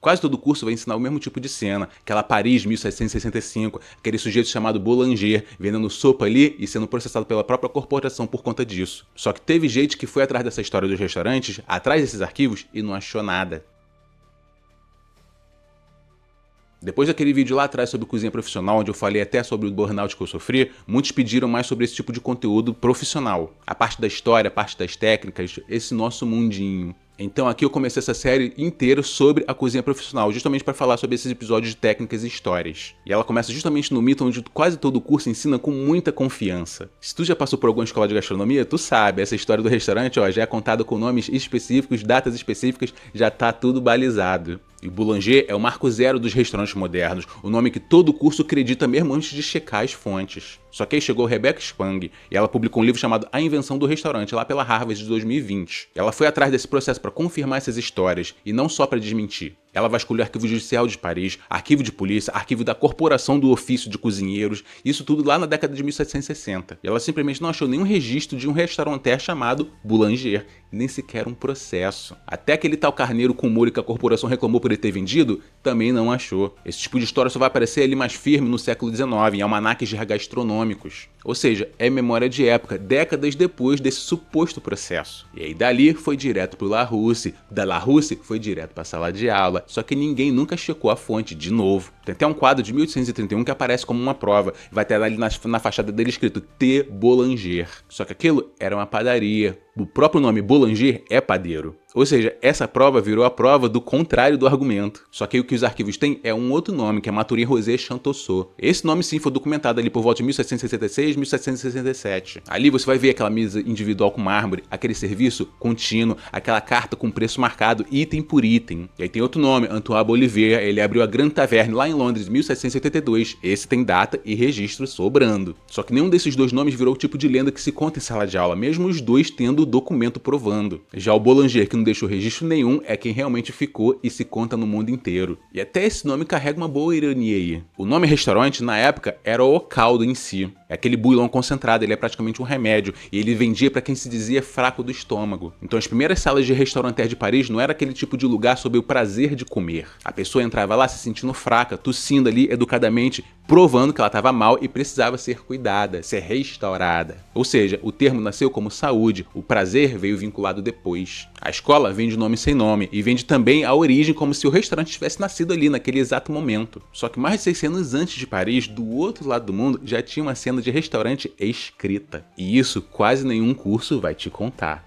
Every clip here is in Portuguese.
Quase todo curso vai ensinar o mesmo tipo de cena, aquela Paris 1765, aquele sujeito chamado Boulanger, vendendo sopa ali e sendo processado pela própria corporação por conta disso. Só que teve gente que foi atrás dessa história dos restaurantes, atrás desses arquivos, e não achou nada. Depois daquele vídeo lá atrás sobre cozinha profissional, onde eu falei até sobre o burnout que eu sofri, muitos pediram mais sobre esse tipo de conteúdo profissional. A parte da história, a parte das técnicas, esse nosso mundinho. Então aqui eu comecei essa série inteira sobre a cozinha profissional, justamente para falar sobre esses episódios de técnicas e histórias. E ela começa justamente no mito onde quase todo o curso ensina com muita confiança. Se tu já passou por alguma escola de gastronomia, tu sabe, essa história do restaurante já é contada com nomes específicos, datas específicas, já tá tudo balizado. E o Boulanger é o marco zero dos restaurantes modernos, o nome que todo curso acredita mesmo antes de checar as fontes. Só que aí chegou Rebecca Spang e ela publicou um livro chamado A Invenção do Restaurante, lá pela Harvard de 2020. Ela foi atrás desse processo para confirmar essas histórias e não só para desmentir. Ela vasculhou o arquivo judicial de Paris, arquivo de polícia, arquivo da Corporação do Ofício de Cozinheiros, isso tudo lá na década de 1760. E ela simplesmente não achou nenhum registro de um restaurateur chamado Boulanger, nem sequer um processo. Até aquele tal carneiro com molho que a corporação reclamou por ele ter vendido, também não achou. Esse tipo de história só vai aparecer ali mais firme no século XIX, em almanaques gastronômicos. Ou seja, é memória de época, décadas depois desse suposto processo. E aí dali foi direto pro Larousse, da Larousse foi direto pra sala de aula, só que ninguém nunca checou a fonte de novo. Tem até um quadro de 1831 que aparece como uma prova, vai ter ali na fachada dele escrito T. Boulanger. Só que aquilo era uma padaria. O próprio nome Boulanger é padeiro. Ou seja, essa prova virou a prova do contrário do argumento. Só que aí o que os arquivos têm é um outro nome, que é Mathurin Rosé Chantossot. Esse nome sim foi documentado ali por volta de 1766, 1767. Ali você vai ver aquela mesa individual com mármore, aquele serviço contínuo, aquela carta com preço marcado item por item. E aí tem outro nome, Antoine Bolivier, ele abriu a Grande Taverne lá em Londres em 1782. Esse tem data e registro sobrando. Só que nenhum desses dois nomes virou o tipo de lenda que se conta em sala de aula, mesmo os dois tendo o documento provando. Já o Boulanger, que não deixou registro nenhum, é quem realmente ficou e se conta no mundo inteiro. E até esse nome carrega uma boa ironia aí. O nome restaurante, na época, era o caldo em si. É aquele bouillon concentrado, ele é praticamente um remédio, e ele vendia para quem se dizia fraco do estômago. Então as primeiras salas de restaurateur de Paris não era aquele tipo de lugar sob o prazer de comer. A pessoa entrava lá se sentindo fraca, tossindo ali educadamente, provando que ela estava mal e precisava ser cuidada, ser restaurada. Ou seja, o termo nasceu como saúde, o prazer veio vinculado depois. A escola vem de nome sem nome e vem de também a origem como se o restaurante tivesse nascido ali naquele exato momento. Só que mais de 600 anos antes de Paris, do outro lado do mundo, já tinha uma cena de restaurante escrita. E isso quase nenhum curso vai te contar.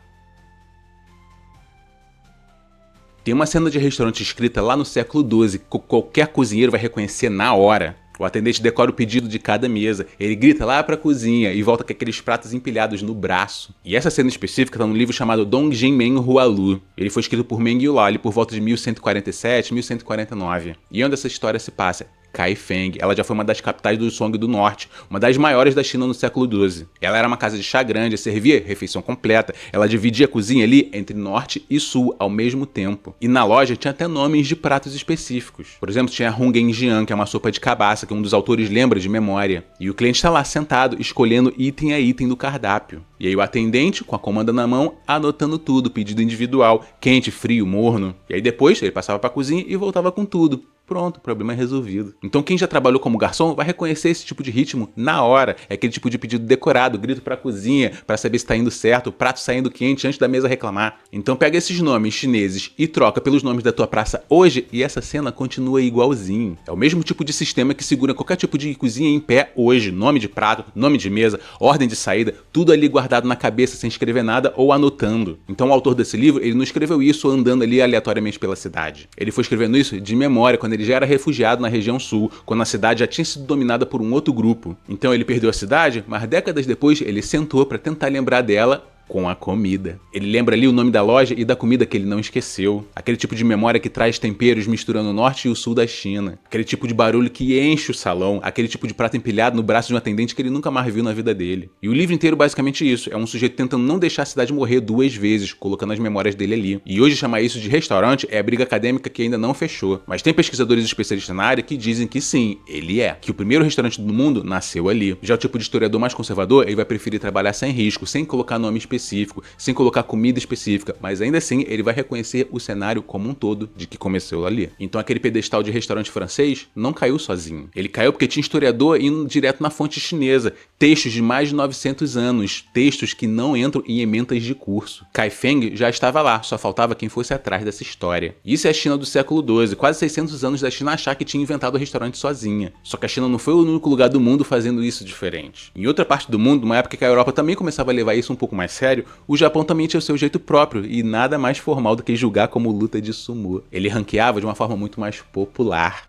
Tem uma cena de restaurante escrita lá no século XII que qualquer cozinheiro vai reconhecer na hora. O atendente decora o pedido de cada mesa, ele grita lá pra cozinha e volta com aqueles pratos empilhados no braço. E essa cena específica tá num livro chamado Dong Jianmen Hualu. Ele foi escrito por Meng Yulau por volta de 1147, 1149. E onde essa história se passa? Kaifeng. Ela já foi uma das capitais do Song do Norte, uma das maiores da China no século XII. Ela era uma casa de chá grande, servia refeição completa, ela dividia a cozinha ali entre norte e sul ao mesmo tempo. E na loja tinha até nomes de pratos específicos. Por exemplo, tinha Hunggenjian, que é uma sopa de cabaça, que um dos autores lembra de memória. E o cliente está lá sentado, escolhendo item a item do cardápio. E aí o atendente, com a comanda na mão, anotando tudo, pedido individual, quente, frio, morno. E aí depois ele passava para a cozinha e voltava com tudo. Pronto, problema resolvido. Então quem já trabalhou como garçom vai reconhecer esse tipo de ritmo na hora. É aquele tipo de pedido decorado, grito pra cozinha, pra saber se tá indo certo, o prato saindo quente antes da mesa reclamar. Então pega esses nomes chineses e troca pelos nomes da tua praça hoje e essa cena continua igualzinho. É o mesmo tipo de sistema que segura qualquer tipo de cozinha em pé hoje. Nome de prato, nome de mesa, ordem de saída, tudo ali guardado na cabeça sem escrever nada ou anotando. Então o autor desse livro, ele não escreveu isso andando ali aleatoriamente pela cidade. Ele foi escrevendo isso de memória, quando ele já era refugiado na região sul, quando a cidade já tinha sido dominada por um outro grupo. Então ele perdeu a cidade, mas décadas depois ele sentou para tentar lembrar dela com a comida. Ele lembra ali o nome da loja e da comida que ele não esqueceu. Aquele tipo de memória que traz temperos misturando o norte e o sul da China. Aquele tipo de barulho que enche o salão. Aquele tipo de prato empilhado no braço de um atendente que ele nunca mais viu na vida dele. E o livro inteiro basicamente isso. É um sujeito tentando não deixar a cidade morrer duas vezes, colocando as memórias dele ali. E hoje chamar isso de restaurante é a briga acadêmica que ainda não fechou. Mas tem pesquisadores especialistas na área que dizem que sim, ele é. Que o primeiro restaurante do mundo nasceu ali. Já o tipo de historiador mais conservador, ele vai preferir trabalhar sem risco, sem colocar nome específico, específico, sem colocar comida específica, mas ainda assim ele vai reconhecer o cenário como um todo de que começou ali. Então aquele pedestal de restaurante francês não caiu sozinho. Ele caiu porque tinha historiador indo direto na fonte chinesa, textos de mais de 900 anos, textos que não entram em emendas de curso. Kaifeng já estava lá, só faltava quem fosse atrás dessa história. Isso é a China do século XII, quase 600 anos da China achar que tinha inventado o restaurante sozinha. Só que a China não foi o único lugar do mundo fazendo isso diferente. Em outra parte do mundo, numa época que a Europa também começava a levar isso um pouco mais sério, o Japão também tinha o seu jeito próprio e nada mais formal do que julgar como luta de sumô. Ele ranqueava de uma forma muito mais popular.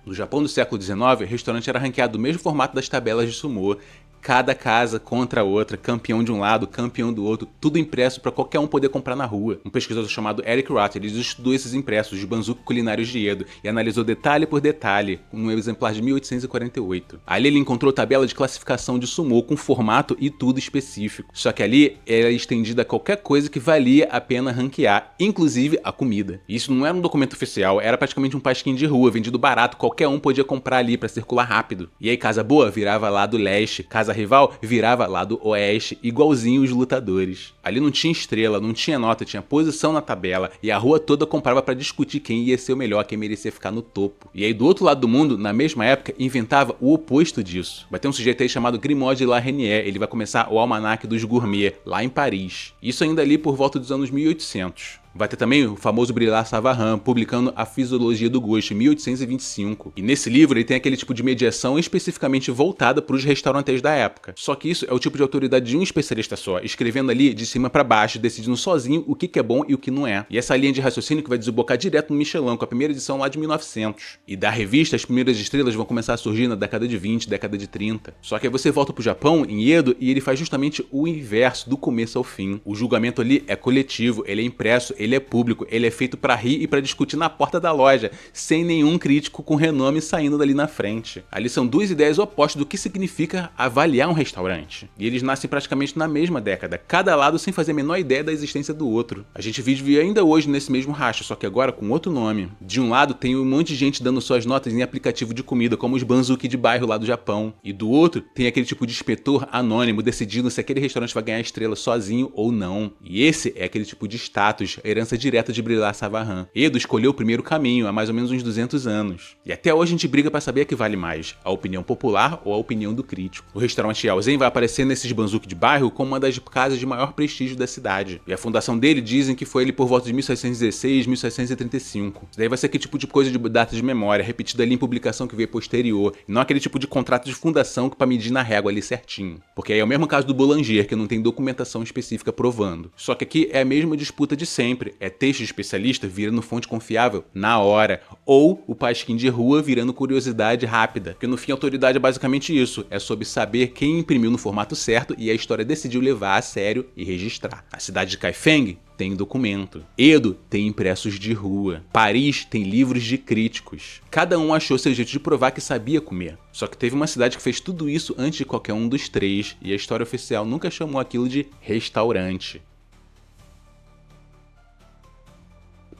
No Japão do século XIX, o restaurante era ranqueado do mesmo formato das tabelas de sumô. Cada casa contra a outra, campeão de um lado, campeão do outro, tudo impresso para qualquer um poder comprar na rua. Um pesquisador chamado Eric Roth, ele estudou esses impressos de Banzuki Culinários de Edo e analisou detalhe por detalhe, num exemplar de 1848. Ali ele encontrou tabela de classificação de sumô com formato e tudo específico. Só que ali era estendida a qualquer coisa que valia a pena ranquear, inclusive a comida. Isso não era um documento oficial, era praticamente um pasquim de rua, vendido barato, qualquer um podia comprar ali para circular rápido. E aí casa boa virava lá do leste, casa rival virava lá do oeste, igualzinho os lutadores. Ali não tinha estrela, não tinha nota, tinha posição na tabela e a rua toda comprava para discutir quem ia ser o melhor, quem merecia ficar no topo. E aí do outro lado do mundo, na mesma época, inventava o oposto disso. Vai ter um sujeito aí chamado Grimaud de la Reynière, ele vai começar o Almanaque dos Gourmets, lá em Paris. Isso ainda ali por volta dos anos 1800. Vai ter também o famoso Brillat Savarin, publicando A Fisiologia do Gosto, em 1825. E nesse livro ele tem aquele tipo de mediação especificamente voltada para os restaurantes da época. Só que isso é o tipo de autoridade de um especialista só, escrevendo ali de cima para baixo, decidindo sozinho o que é bom e o que não é. E essa linha de raciocínio que vai desembocar direto no Michelin, com a primeira edição lá de 1900. E da revista, as primeiras estrelas vão começar a surgir na década de 20, década de 30. Só que aí você volta pro Japão, em Edo, e ele faz justamente o inverso, do começo ao fim. O julgamento ali é coletivo, ele é impresso, ele é público, ele é feito para rir e para discutir na porta da loja, sem nenhum crítico com renome saindo dali na frente. Ali são duas ideias opostas do que significa avaliar um restaurante. E eles nascem praticamente na mesma década, cada lado sem fazer a menor ideia da existência do outro. A gente vive ainda hoje nesse mesmo racha, só que agora com outro nome. De um lado tem um monte de gente dando suas notas em aplicativo de comida, como os Banzuki de bairro lá do Japão. E do outro tem aquele tipo de inspetor anônimo decidindo se aquele restaurante vai ganhar estrela sozinho ou não. E esse é aquele tipo de status, herança direta de Brillat Savarin. Edo escolheu o primeiro caminho há mais ou menos uns 200 anos. E até hoje a gente briga para saber a que vale mais, a opinião popular ou a opinião do crítico. O restaurante Yaozen vai aparecer nesses Banzuki de bairro como uma das casas de maior prestígio da cidade. E a fundação dele dizem que foi ali por volta de 1616, 1635. Isso daí vai ser aquele tipo de coisa de data de memória, repetida ali em publicação que veio posterior, e não aquele tipo de contrato de fundação que para medir na régua ali certinho. Porque aí é o mesmo caso do Boulanger, que não tem documentação específica provando. Só que aqui é a mesma disputa de sempre, é texto de especialista virando fonte confiável na hora, ou o pasquim de rua virando curiosidade rápida, porque no fim a autoridade é basicamente isso, é sobre saber quem imprimiu no formato certo e a história decidiu levar a sério e registrar. A cidade de Kaifeng tem documento. Edo tem impressos de rua. Paris tem livros de críticos. Cada um achou seu jeito de provar que sabia comer. Só que teve uma cidade que fez tudo isso antes de qualquer um dos três, e a história oficial nunca chamou aquilo de restaurante.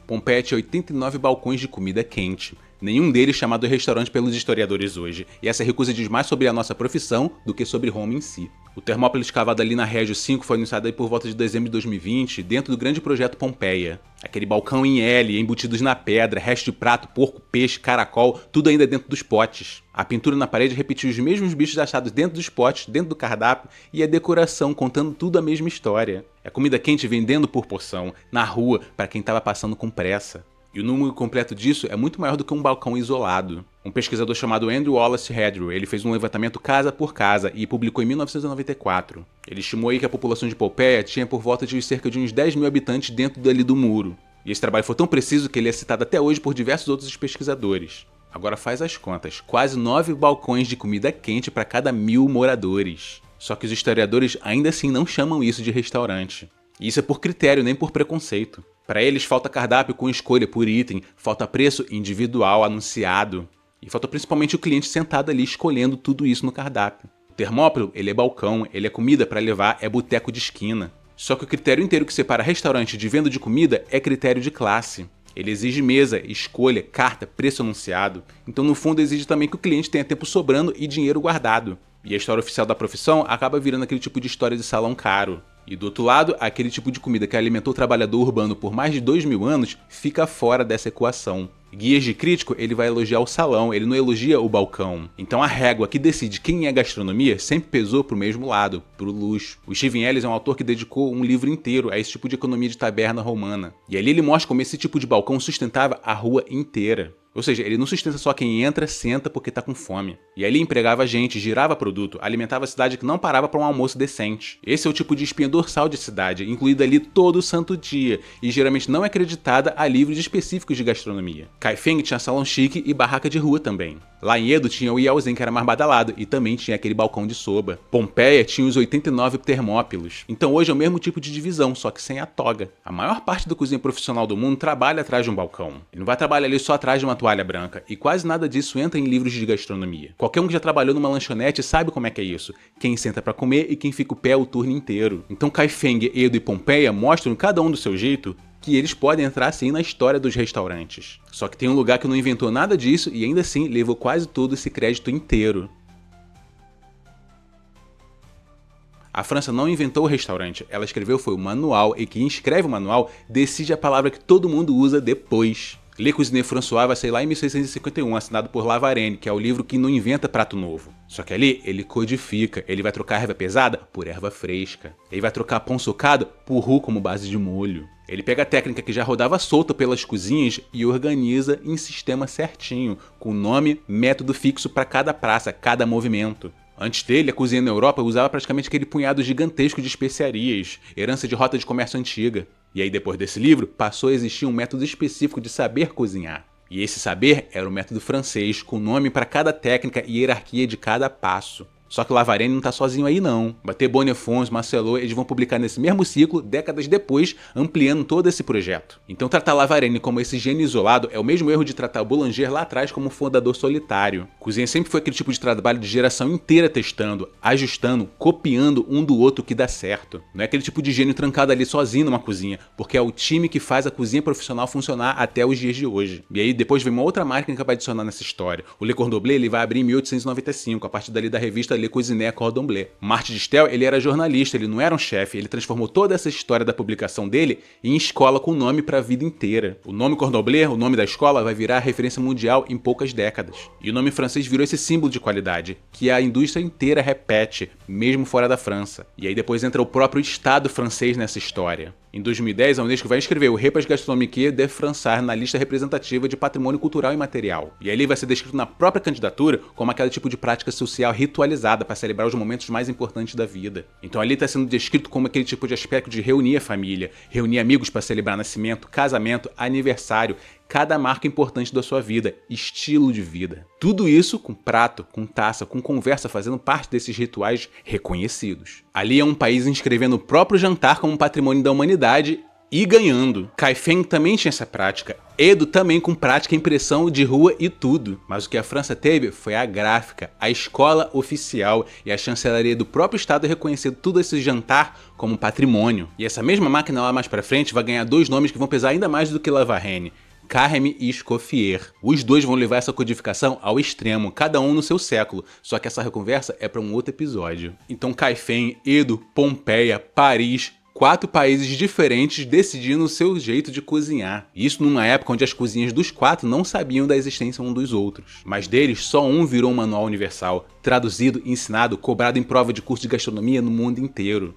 Pompeia tinha 89 balcões de comida quente, nenhum deles chamado restaurante pelos historiadores hoje, e essa recusa diz mais sobre a nossa profissão do que sobre Roma em si. O Termópolis cavado ali na Régio 5 foi anunciado aí por volta de dezembro de 2020, dentro do grande projeto Pompeia. Aquele balcão em L, embutidos na pedra, resto de prato, porco, peixe, caracol, tudo ainda dentro dos potes. A pintura na parede repetiu os mesmos bichos achados dentro dos potes, dentro do cardápio, e a decoração contando tudo a mesma história. É comida quente vendendo por porção, na rua, para quem estava passando com pressa. E o número completo disso é muito maior do que um balcão isolado. Um pesquisador chamado Andrew Wallace Hedrew, ele fez um levantamento casa por casa e publicou em 1994. Ele estimou aí que a população de Pompeia tinha por volta de cerca de uns 10 mil habitantes dentro dali do muro. E esse trabalho foi tão preciso que ele é citado até hoje por diversos outros pesquisadores. Agora faz as contas, quase 9 balcões de comida quente para cada 1000 moradores. Só que os historiadores ainda assim não chamam isso de restaurante. E isso é por critério, nem por preconceito. Para eles falta cardápio com escolha por item, falta preço individual anunciado. E falta principalmente o cliente sentado ali escolhendo tudo isso no cardápio. O Termópilo, ele é balcão, ele é comida para levar, é boteco de esquina. Só que o critério inteiro que separa restaurante de venda de comida é critério de classe. Ele exige mesa, escolha, carta, preço anunciado. Então no fundo exige também que o cliente tenha tempo sobrando e dinheiro guardado. E a história oficial da profissão acaba virando aquele tipo de história de salão caro. E do outro lado, aquele tipo de comida que alimentou o trabalhador urbano por mais de 2000 anos fica fora dessa equação. Guias de crítico, ele vai elogiar o salão, ele não elogia o balcão. Então a régua que decide quem é gastronomia sempre pesou pro mesmo lado, pro luxo. O Steven Ellis é um autor que dedicou um livro inteiro a esse tipo de economia de taberna romana. E ali ele mostra como esse tipo de balcão sustentava a rua inteira. Ou seja, ele não sustenta só quem entra, senta porque tá com fome. E ali empregava gente, girava produto, alimentava a cidade que não parava para um almoço decente. Esse é o tipo de espinha dorsal de cidade, incluída ali todo santo dia, e geralmente não é acreditada a livros específicos de gastronomia. Kaifeng tinha salão chique e barraca de rua também. Lá em Edo tinha o Yaozen, que era mais badalado, e também tinha aquele balcão de soba. Pompeia tinha os 89 termópilos. Então hoje é o mesmo tipo de divisão, só que sem a toga. A maior parte da cozinha profissional do mundo trabalha atrás de um balcão. Ele não vai trabalhar ali só atrás de uma toalha branca, e quase nada disso entra em livros de gastronomia. Qualquer um que já trabalhou numa lanchonete sabe como é que é isso. Quem senta pra comer e quem fica o pé o turno inteiro. Então Kaifeng, Edo e Pompeia mostram cada um do seu jeito que eles podem entrar sim na história dos restaurantes. Só que tem um lugar que não inventou nada disso e ainda assim levou quase todo esse crédito inteiro. A França não inventou o restaurante, ela escreveu foi o manual, e quem escreve o manual decide a palavra que todo mundo usa depois. Le Cuisinier François vai sair lá em 1651, assinado por La Varenne, que é o livro que não inventa prato novo. Só que ali ele codifica, ele vai trocar erva pesada por erva fresca. Ele vai trocar pão socado por roux como base de molho. Ele pega a técnica que já rodava solta pelas cozinhas e organiza em sistema certinho, com nome, método fixo para cada praça, cada movimento. Antes dele, a cozinha na Europa usava praticamente aquele punhado gigantesco de especiarias, herança de rota de comércio antiga. E aí, depois desse livro, passou a existir um método específico de saber cozinhar. E esse saber era o método francês, com nome para cada técnica e hierarquia de cada passo. Só que La Varenne não tá sozinho aí não. Bater Bonnefons, Marcelot, eles vão publicar nesse mesmo ciclo, décadas depois, ampliando todo esse projeto. Então tratar La Varenne como esse gênio isolado é o mesmo erro de tratar o Boulanger lá atrás como um fundador solitário. Cozinha sempre foi aquele tipo de trabalho de geração inteira testando, ajustando, copiando um do outro que dá certo. Não é aquele tipo de gênio trancado ali sozinho numa cozinha, porque é o time que faz a cozinha profissional funcionar até os dias de hoje. E aí depois vem uma outra marca que vai adicionar nessa história. O Le Cordon Bleu ele vai abrir em 1895, a partir dali da revista Le Cuisinier Cordon Bleu. Martin Distel, ele era jornalista, ele não era um chefe, ele transformou toda essa história da publicação dele em escola com nome para a vida inteira. O nome Cordon Bleu, o nome da escola, vai virar referência mundial em poucas décadas. E o nome francês virou esse símbolo de qualidade, que a indústria inteira repete, mesmo fora da França. E aí depois entra o próprio Estado francês nessa história. Em 2010, a Unesco vai inscrever o Repas Gastronomique de Français na lista representativa de patrimônio cultural e material. E ali vai ser descrito na própria candidatura como aquele tipo de prática social ritualizada para celebrar os momentos mais importantes da vida. Então ali está sendo descrito como aquele tipo de aspecto de reunir a família, reunir amigos para celebrar nascimento, casamento, aniversário, cada marca importante da sua vida, estilo de vida. Tudo isso com prato, com taça, com conversa, fazendo parte desses rituais reconhecidos. Ali é um país inscrevendo o próprio jantar como patrimônio da humanidade e ganhando. Kaifeng também tinha essa prática. Edo também com prática, impressão de rua e tudo. Mas o que a França teve foi a gráfica, a escola oficial e a chancelaria do próprio estado reconhecendo tudo esse jantar como patrimônio. E essa mesma máquina lá mais pra frente vai ganhar dois nomes que vão pesar ainda mais do que La Varenne. Carême e Escoffier. Os dois vão levar essa codificação ao extremo, cada um no seu século, só que essa conversa é para um outro episódio. Então Kaifeng, Edo, Pompeia, Paris, 4 países diferentes decidindo o seu jeito de cozinhar. Isso numa época onde as cozinhas dos 4 não sabiam da existência um dos outros. Mas deles, só um virou um manual universal, traduzido, ensinado, cobrado em prova de curso de gastronomia no mundo inteiro.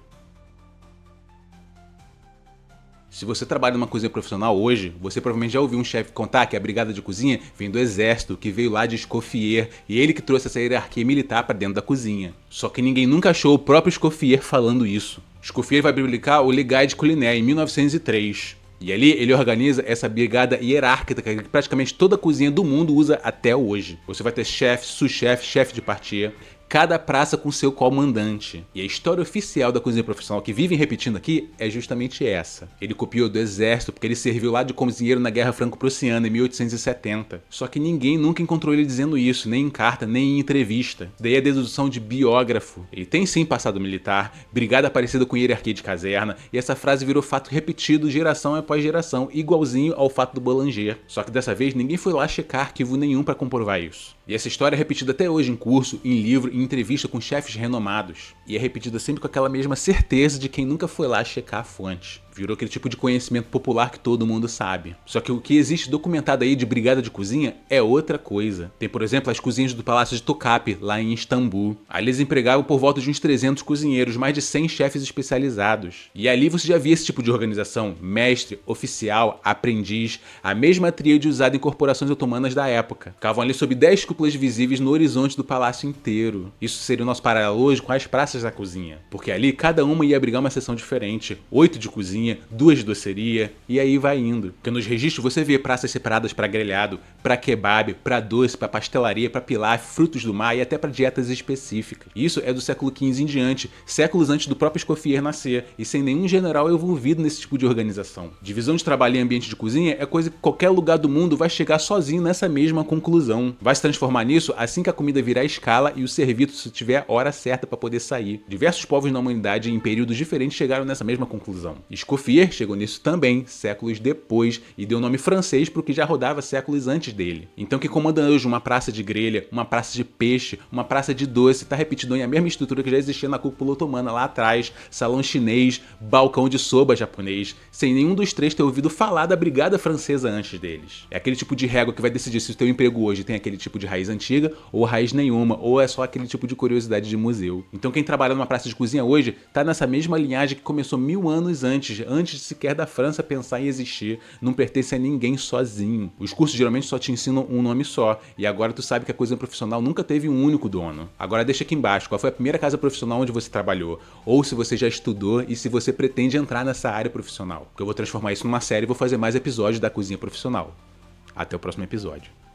Se você trabalha numa cozinha profissional hoje, você provavelmente já ouviu um chefe contar que a brigada de cozinha vem do exército, que veio lá de Escoffier, e ele que trouxe essa hierarquia militar para dentro da cozinha. Só que ninguém nunca achou o próprio Escoffier falando isso. Escoffier vai publicar o Le Guide Culinaire em 1903. E ali ele organiza essa brigada hierárquica que praticamente toda cozinha do mundo usa até hoje. Você vai ter chefe, sous-chefe, chefe de partie, cada praça com seu comandante. E a história oficial da cozinha profissional que vivem repetindo aqui é justamente essa. Ele copiou do exército porque ele serviu lá de cozinheiro na Guerra Franco-Prussiana em 1870. Só que ninguém nunca encontrou ele dizendo isso, nem em carta, nem em entrevista. Daí a dedução de biógrafo. Ele tem sim passado militar, brigada parecida com hierarquia de caserna, e essa frase virou fato repetido geração após geração, igualzinho ao fato do Boulanger. Só que dessa vez ninguém foi lá checar arquivo nenhum para comprovar isso. E essa história é repetida até hoje em curso, em livro, em entrevista com chefes renomados. E é repetida sempre com aquela mesma certeza de quem nunca foi lá checar a fonte. Virou aquele tipo de conhecimento popular que todo mundo sabe. Só que o que existe documentado aí de brigada de cozinha é outra coisa. Tem, por exemplo, as cozinhas do Palácio de Topkapı, lá em Istambul. Ali eles empregavam por volta de uns 300 cozinheiros, mais de 100 chefes especializados. E ali você já via esse tipo de organização: mestre, oficial, aprendiz, a mesma tríade usada em corporações otomanas da época. Ficavam ali sob 10 cúpulas visíveis no horizonte do palácio inteiro. Isso seria o nosso paralelo hoje com as praças da cozinha. Porque ali cada uma ia abrigar uma seção diferente. 8 de cozinha, 2 de doceria, e aí vai indo. Porque nos registros você vê praças separadas para grelhado, para kebab, para doce, para pastelaria, para pilaf, frutos do mar e até para dietas específicas. Isso é do século XV em diante, séculos antes do próprio Escoffier nascer, e sem nenhum general envolvido nesse tipo de organização. Divisão de trabalho em ambiente de cozinha é coisa que qualquer lugar do mundo vai chegar sozinho nessa mesma conclusão. Vai se transformar nisso assim que a comida virar escala e o serviço tiver a hora certa para poder sair. Diversos povos na humanidade em períodos diferentes chegaram nessa mesma conclusão. Escoffier chegou nisso também, séculos depois, e deu nome francês para o que já rodava séculos antes dele. Então quem comanda hoje uma praça de grelha, uma praça de peixe, uma praça de doce, está repetindo a mesma estrutura que já existia na cúpula otomana lá atrás: salão chinês, balcão de soba japonês, sem nenhum dos três ter ouvido falar da brigada francesa antes deles. É aquele tipo de régua que vai decidir se o teu emprego hoje tem aquele tipo de raiz antiga, ou raiz nenhuma, ou é só aquele tipo de curiosidade de museu. Então quem trabalha numa praça de cozinha hoje está nessa mesma linhagem que começou 1000 anos antes sequer da França pensar em existir, não pertence a ninguém sozinho. Os cursos geralmente só te ensinam um nome só, e agora tu sabe que a cozinha profissional nunca teve um único dono. Agora deixa aqui embaixo, qual foi a primeira casa profissional onde você trabalhou? Ou se você já estudou e se você pretende entrar nessa área profissional. Porque eu vou transformar isso numa série e vou fazer mais episódios da cozinha profissional. Até o próximo episódio.